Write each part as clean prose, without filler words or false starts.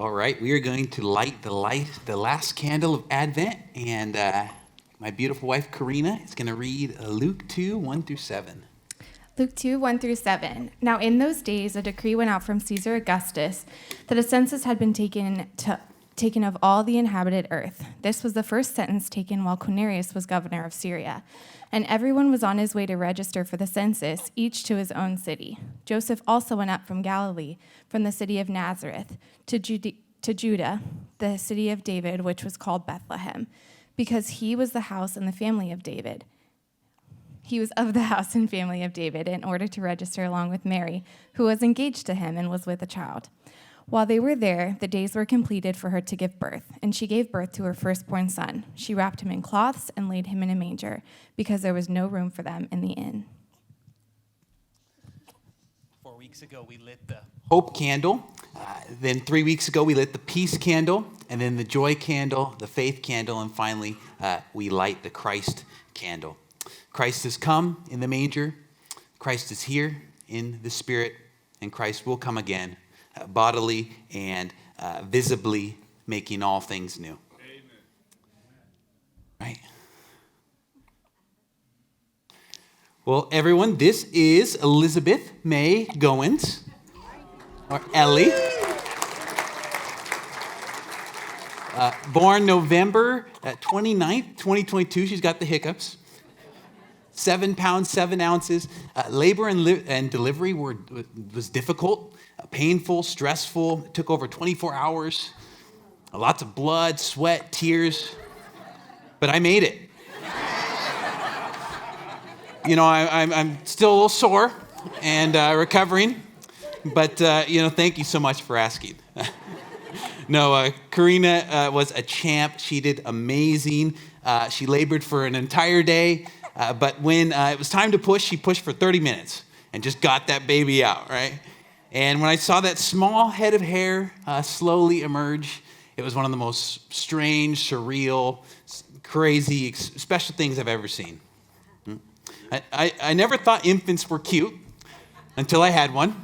All right, we are going to light the last candle of Advent, and my beautiful wife, Karina, is going to read Luke 2, 1 through 7. Luke 2, 1 through 7. Now in those days, a decree went out from Caesar Augustus that a census had been taken of all the inhabited earth. This was the first census taken while Quirinius was governor of Syria. And everyone was on his way to register for the census, each to his own city. Joseph also went up from Galilee, from the city of Nazareth, to Judah, the city of David, which was called Bethlehem, because he was the house and the family of David. He was of the house and family of David in order to register along with Mary, who was engaged to him and was with a child. While they were there, the days were completed for her to give birth, and she gave birth to her firstborn son. She wrapped him in cloths and laid him in a manger, because there was no room for them in the inn. 4 weeks ago, we lit the hope candle. Then 3 weeks ago, we lit the peace candle, and then the joy candle, the faith candle, and finally, we light the Christ candle. Christ has come in the manger. Christ is here in the Spirit, and Christ will come again, bodily and visibly, making all things new. Amen. Right? Well, everyone, this is Elizabeth May Goens, or Ellie. Born November 29th, 2022. She's got the hiccups. 7 pounds, 7 ounces. Labor and delivery was difficult, painful, stressful. It took over 24 hours. Lots of blood, sweat, tears. But I made it. You know, I'm still a little sore and recovering. But, thank you so much for asking. No, Karina was a champ. She did amazing. She labored for an entire day. But when it was time to push, she pushed for 30 minutes and just got that baby out, right? And when I saw that small head of hair slowly emerge, it was one of the most strange, surreal, crazy, special things I've ever seen. I never thought infants were cute until I had one.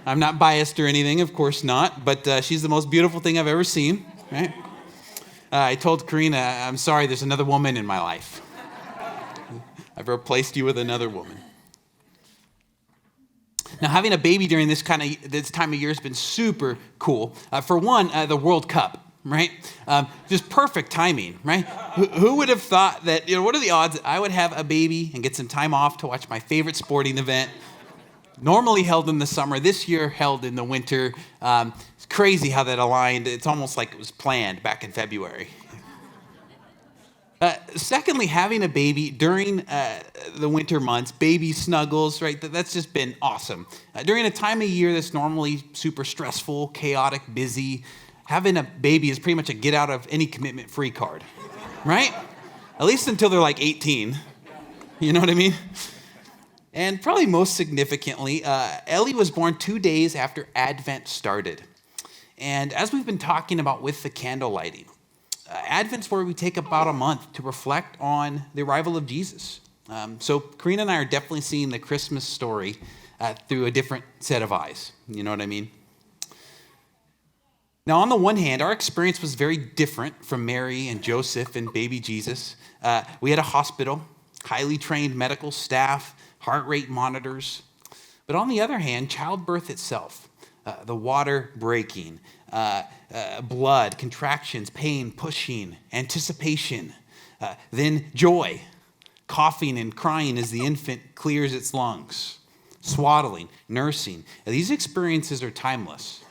I'm not biased or anything, of course not, but she's the most beautiful thing I've ever seen, right? I told Karina, I'm sorry, there's another woman in my life. I've replaced you with another woman. Now, having a baby during this time of year has been super cool. For one, the World Cup, right? Just perfect timing, right? Who would have thought that, what are the odds that I would have a baby and get some time off to watch my favorite sporting event, normally held in the summer, this year held in the winter. It's crazy how that aligned. It's almost like it was planned back in February. Secondly, having a baby during the winter months, baby snuggles, right? That's just been awesome. During a time of year that's normally super stressful, chaotic, busy, having a baby is pretty much a get out of any commitment free card, right? At least until they're like 18. You know what I mean? And probably most significantly, Ellie was born 2 days after Advent started. And as we've been talking about with the candle lighting, Advent's where we take about a month to reflect on the arrival of Jesus. So Karina and I are definitely seeing the Christmas story through a different set of eyes. You know what I mean? Now, on the one hand, our experience was very different from Mary and Joseph and baby Jesus. We had a hospital, highly trained medical staff, heart rate monitors. But on the other hand, childbirth itself, the water breaking, blood, contractions, pain, pushing, anticipation, then joy, coughing and crying as the infant clears its lungs, swaddling, nursing. These experiences are timeless,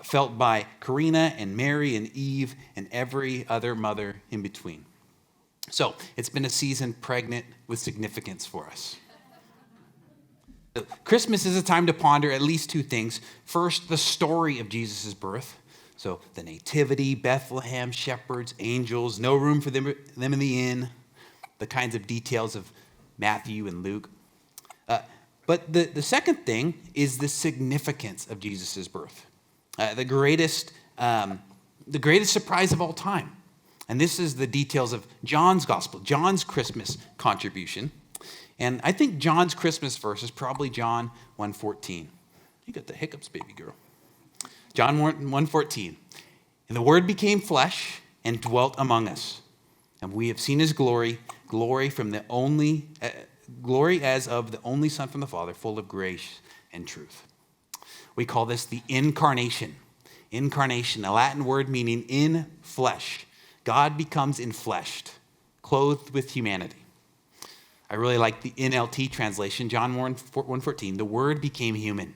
felt by Karina and Mary and Eve and every other mother in between. So it's been a season pregnant with significance for us. Christmas is a time to ponder at least two things. First, the story of Jesus' birth. So the nativity, Bethlehem, shepherds, angels, no room for them in the inn, the kinds of details of Matthew and Luke. But the second thing is the significance of Jesus' birth. The greatest surprise of all time. And this is the details of John's gospel, John's Christmas contribution. And I think John's Christmas verse is probably John 1:14. You got the hiccups, baby girl. John 1:14. And the Word became flesh and dwelt among us. And we have seen his glory, glory as of the only Son from the Father, full of grace and truth. We call this the incarnation. Incarnation, a Latin word meaning in flesh. God becomes enfleshed, clothed with humanity. I really like the NLT translation, John 1:14. The Word became human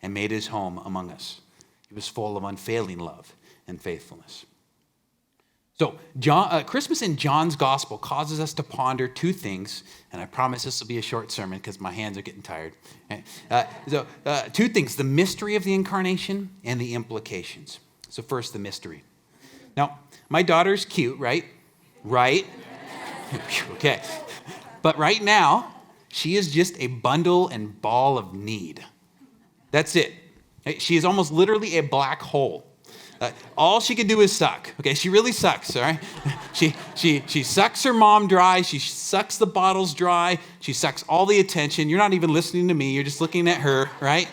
and made his home among us. He was full of unfailing love and faithfulness. So Christmas in John's gospel causes us to ponder two things, and I promise this will be a short sermon because my hands are getting tired. Two things, the mystery of the incarnation and the implications. So first, the mystery. Now, my daughter's cute, right? Right? Okay. But right now, she is just a bundle and ball of need. That's it. She is almost literally a black hole. All she can do is suck. Okay, she really sucks, all right? She sucks her mom dry. She sucks the bottles dry. She sucks all the attention. You're not even listening to me. You're just looking at her, right?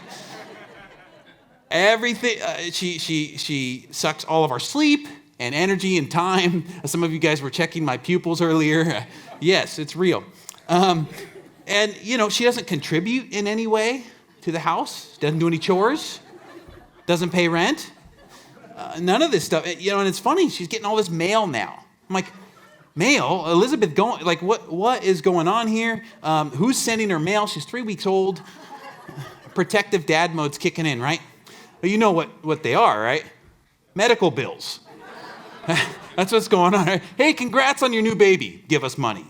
Everything. She sucks all of our sleep and energy and time. Some of you guys were checking my pupils earlier. Yes, it's real. And, she doesn't contribute in any way to the house. Doesn't do any chores. Doesn't pay rent. None of this stuff, and it's funny, she's getting all this mail now. I'm like, mail? Elizabeth, what is going on here? Who's sending her mail? She's 3 weeks old. Protective dad mode's kicking in, right? But you know what they are, right? Medical bills. That's what's going on, right? Hey, congrats on your new baby. Give us money.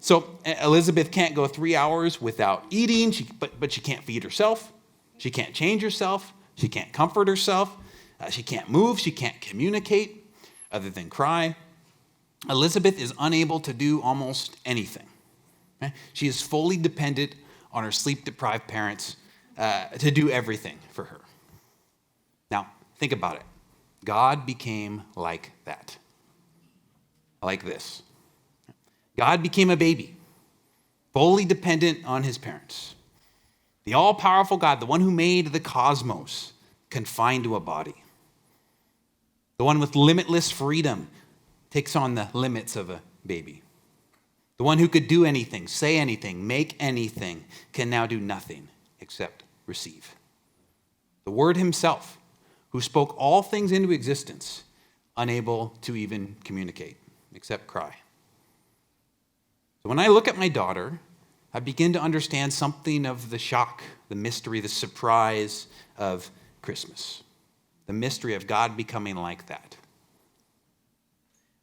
So Elizabeth can't go 3 hours without eating, but she can't feed herself. She can't change herself. She can't comfort herself. She can't move. She can't communicate other than cry. Elizabeth is unable to do almost anything. Okay? She is fully dependent on her sleep-deprived parents to do everything for her. Now, think about it. God became like that. Like this. God became a baby, fully dependent on his parents. The all-powerful God, the one who made the cosmos, confined to a body. The one with limitless freedom takes on the limits of a baby. The one who could do anything, say anything, make anything, can now do nothing except receive. The Word himself, who spoke all things into existence, unable to even communicate except cry. So when I look at my daughter, I begin to understand something of the shock, the mystery, the surprise of Christmas. The mystery of God becoming like that.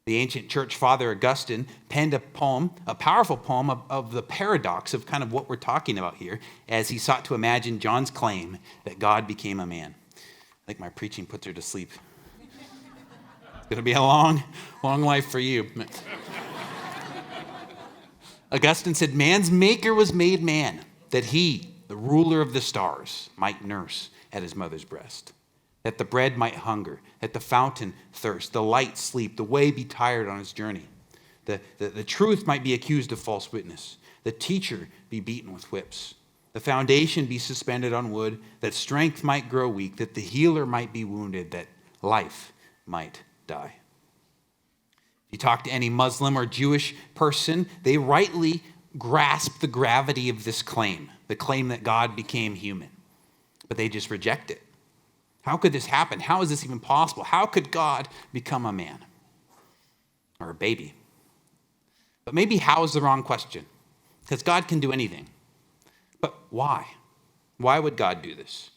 The ancient church father Augustine penned a poem, a powerful poem of the paradox of kind of what we're talking about here as he sought to imagine John's claim that God became a man. I think my preaching puts her to sleep. It's going to be a long, long life for you. Augustine said, man's maker was made man, that he, the ruler of the stars, might nurse at his mother's breast, that the bread might hunger, that the fountain thirst, the light sleep, the way be tired on his journey, the truth might be accused of false witness, the teacher be beaten with whips, the foundation be suspended on wood, that strength might grow weak, that the healer might be wounded, that life might die. You talk to any Muslim or Jewish person, they rightly grasp the gravity of this claim, the claim that God became human, but they just reject it. How could this happen? How is this even possible? How could God become a man or a baby? But maybe how is the wrong question, because God can do anything. But why? Why would God do this?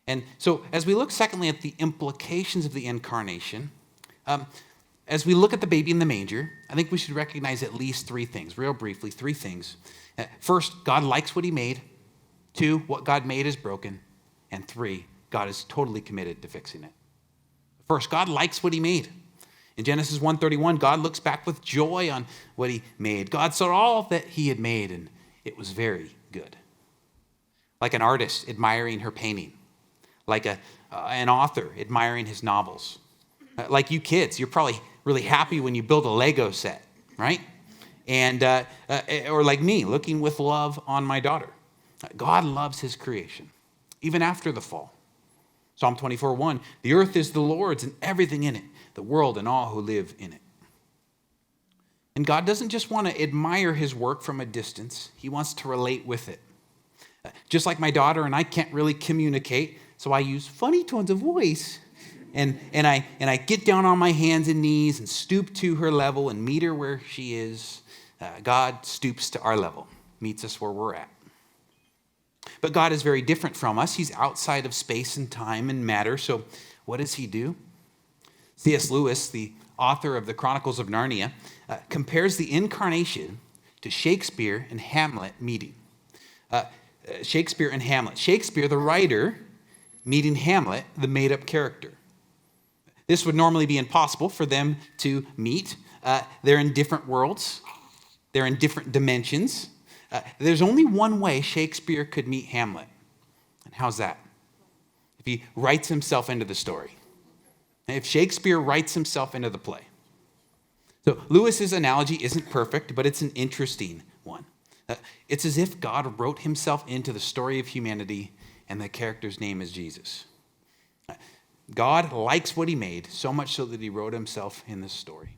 And so as we look secondly at the implications of the incarnation, as we look at the baby in the manger, I think we should recognize at least three things, real briefly, three things. First, God likes what he made. Two, what God made is broken. And three, God is totally committed to fixing it. First, God likes what he made. In Genesis 1:31, God looks back with joy on what he made. God saw all that he had made, and it was very good. Like an artist admiring her painting. Like an author admiring his novels. Like you kids, you're probably really happy when you build a Lego set, right? And or like me, looking with love on my daughter. God loves his creation, even after the fall. Psalm 24:1, the earth is the Lord's and everything in it, the world and all who live in it. And God doesn't just want to admire his work from a distance. He wants to relate with it. Just like my daughter and I can't really communicate, so I use funny tones of voice. And I get down on my hands and knees and stoop to her level and meet her where she is. God stoops to our level, meets us where we're at. But God is very different from us. He's outside of space and time and matter. So what does he do? C.S. Lewis, the author of the Chronicles of Narnia, compares the incarnation to Shakespeare and Hamlet meeting. Shakespeare and Hamlet. Shakespeare, the writer, meeting Hamlet, the made-up character. This would normally be impossible for them to meet. They're in different worlds. They're in different dimensions. There's only one way Shakespeare could meet Hamlet. And how's that? If he writes himself into the story. If Shakespeare writes himself into the play. So Lewis's analogy isn't perfect, but it's an interesting one. It's as if God wrote himself into the story of humanity, and the character's name is Jesus. God likes what he made, so much so that he wrote himself in this story.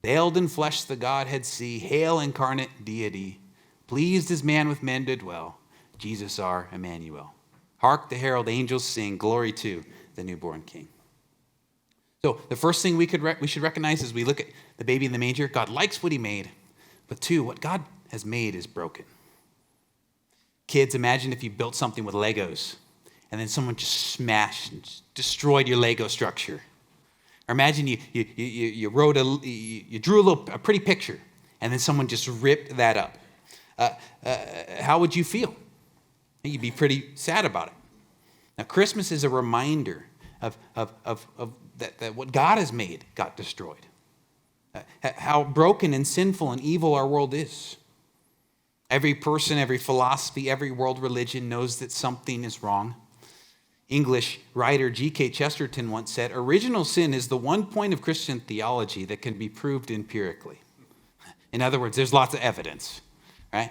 Veiled in flesh the Godhead see, hail incarnate deity, pleased as man with men to dwell, Jesus our Emmanuel. Hark the herald angels sing, glory to the newborn King. So the first thing we should recognize as we look at the baby in the manger, God likes what he made, but two, what God has made is broken. Kids, imagine if you built something with Legos and then someone just smashed and destroyed your Lego structure. Or imagine you drew a pretty picture and then someone just ripped that up. How would you feel? You'd be pretty sad about it. Now, Christmas is a reminder of that what God has made got destroyed. How broken and sinful and evil our world is. Every person, every philosophy, every world religion knows that something is wrong. English writer G.K. Chesterton once said, original sin is the one point of Christian theology that can be proved empirically. In other words, there's lots of evidence, right?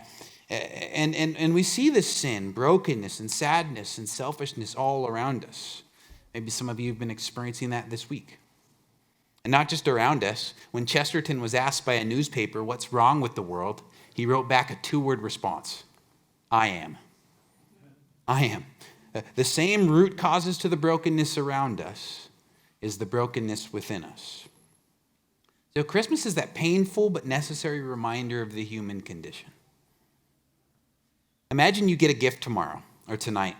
And we see this sin, brokenness and sadness and selfishness all around us. Maybe some of you have been experiencing that this week. And not just around us. When Chesterton was asked by a newspaper what's wrong with the world, he wrote back a 2-word response. I am. I am. The same root causes to the brokenness around us is the brokenness within us. So Christmas is that painful but necessary reminder of the human condition. Imagine you get a gift tomorrow or tonight,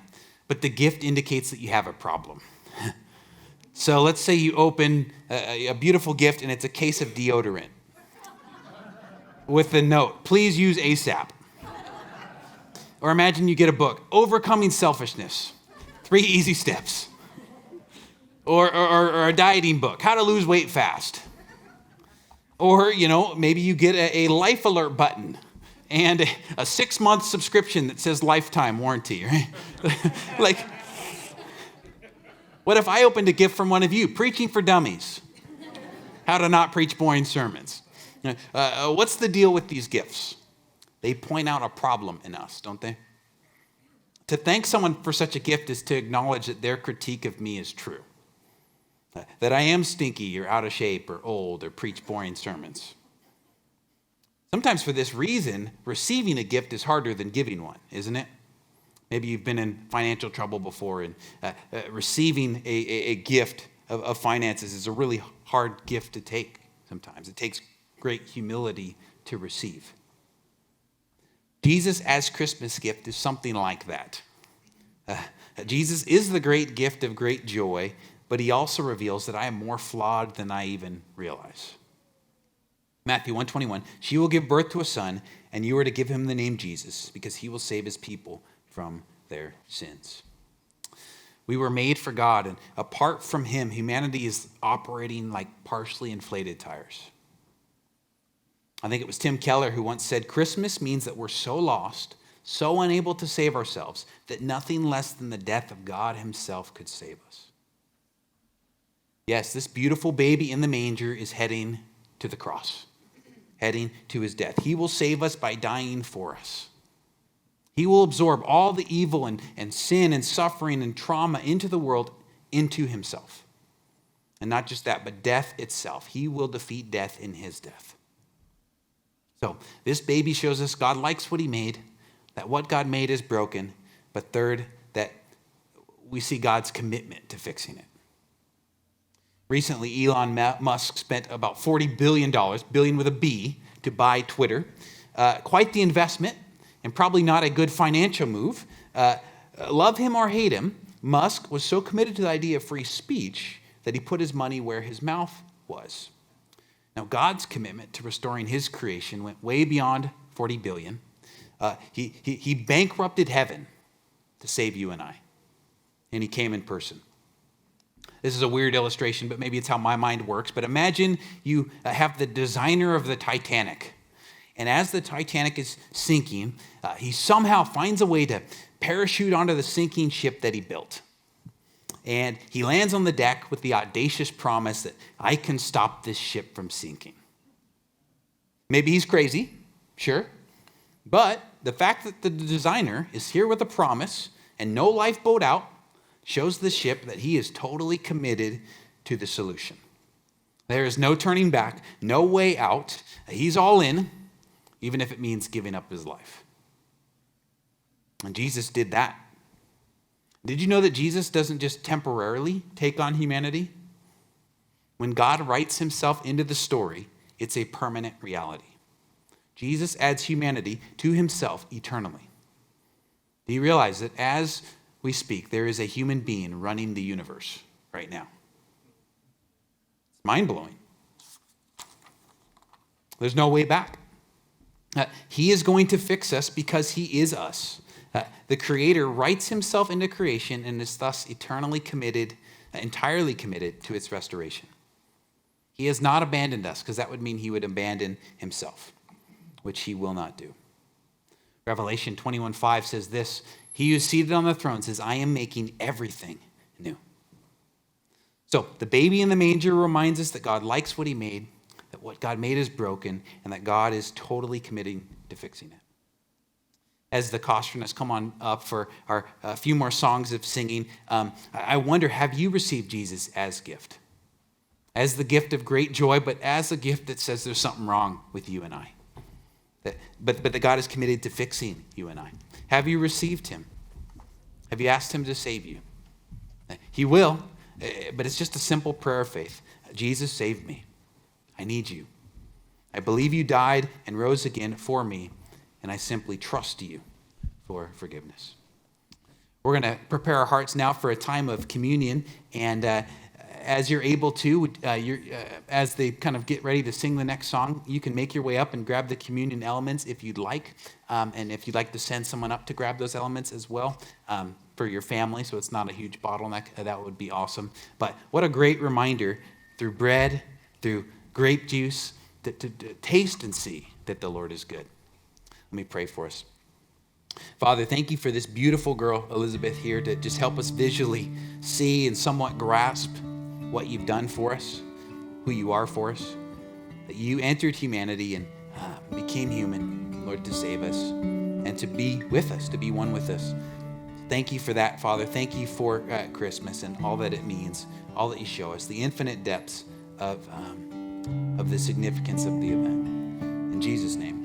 but the gift indicates that you have a problem. So let's say you open a beautiful gift and it's a case of deodorant with the note, please use ASAP. Or imagine you get a book, Overcoming Selfishness, 3 Easy Steps. Or a dieting book, How to Lose Weight Fast. Or, maybe you get a life alert button and a 6-month subscription that says lifetime warranty, right? Like, what if I opened a gift from one of you, Preaching for Dummies? How to not preach boring sermons. What's the deal with these gifts? They point out a problem in us, don't they? To thank someone for such a gift is to acknowledge that their critique of me is true. That I am stinky or out of shape or old or preach boring sermons. Sometimes for this reason, receiving a gift is harder than giving one, isn't it? Maybe you've been in financial trouble before, and receiving a gift of finances is a really hard gift to take sometimes. It takes great humility to receive. Jesus as Christmas gift is something like that. Jesus is the great gift of great joy, but he also reveals that I am more flawed than I even realize. Matthew 1:21, she will give birth to a son, and you are to give him the name Jesus, because he will save his people from their sins. We were made for God, and apart from him, humanity is operating like partially inflated tires. I think it was Tim Keller who once said, Christmas means that we're so lost, so unable to save ourselves, that nothing less than the death of God himself could save us. Yes, this beautiful baby in the manger is heading to the cross, heading to his death. He will save us by dying for us. He will absorb all the evil and sin and suffering and trauma into the world into himself. And not just that, but death itself. He will defeat death in his death. So this baby shows us God likes what he made, that what God made is broken, but third, that we see God's commitment to fixing it. Recently, Elon Musk spent about $40 billion, billion with a B, to buy Twitter. Quite the investment, and probably not a good financial move. Love him or hate him, Musk was so committed to the idea of free speech that he put his money where his mouth was. Now, God's commitment to restoring his creation went way beyond 40 billion. He bankrupted heaven to save you and I. And he came in person. This is a weird illustration, but maybe it's how my mind works. But imagine you have the designer of the Titanic. And as the Titanic is sinking, he somehow finds a way to parachute onto the sinking ship that he built. And he lands on the deck with the audacious promise that I can stop this ship from sinking. Maybe he's crazy, sure. But the fact that the designer is here with a promise and no lifeboat out shows the ship that he is totally committed to the solution. There is no turning back, no way out. He's all in, even if it means giving up his life. And Jesus did that. Did you know that Jesus doesn't just temporarily take on humanity? When God writes himself into the story, it's a permanent reality. Jesus adds humanity to himself eternally. Do you realize that as we speak, there is a human being running the universe right now? It's mind-blowing. There's no way back. He is going to fix us because he is us. The Creator writes himself into creation and is thus eternally committed, entirely committed to its restoration. He has not abandoned us, because that would mean he would abandon himself, which he will not do. Revelation 21:5 says this, he who is seated on the throne says, I am making everything new. So the baby in the manger reminds us that God likes what he made, that what God made is broken, and that God is totally committing to fixing it. As the Kostronists come on up for our a few more songs of singing, I wonder, have you received Jesus as gift? As the gift of great joy, but as a gift that says there's something wrong with you and I. But that God is committed to fixing you and I. Have you received him? Have you asked him to save you? He will, but it's just a simple prayer of faith. Jesus, save me. I need you. I believe you died and rose again for me, and I simply trust you for forgiveness. We're going to prepare our hearts now for a time of communion, and as you're able to, as they kind of get ready to sing the next song, you can make your way up and grab the communion elements if you'd like, and if you'd like to send someone up to grab those elements as well for your family, so it's not a huge bottleneck, that would be awesome. But what a great reminder through bread, through grape juice, to taste and see that the Lord is good. Let me pray for us. Father, thank you for this beautiful girl, Elizabeth, here to just help us visually see and somewhat grasp what you've done for us, who you are for us, that you entered humanity and became human, Lord, to save us and to be with us, to be one with us. Thank you for that, Father. Thank you for Christmas and all that it means, all that you show us, the infinite depths of the significance of the event. In Jesus' name.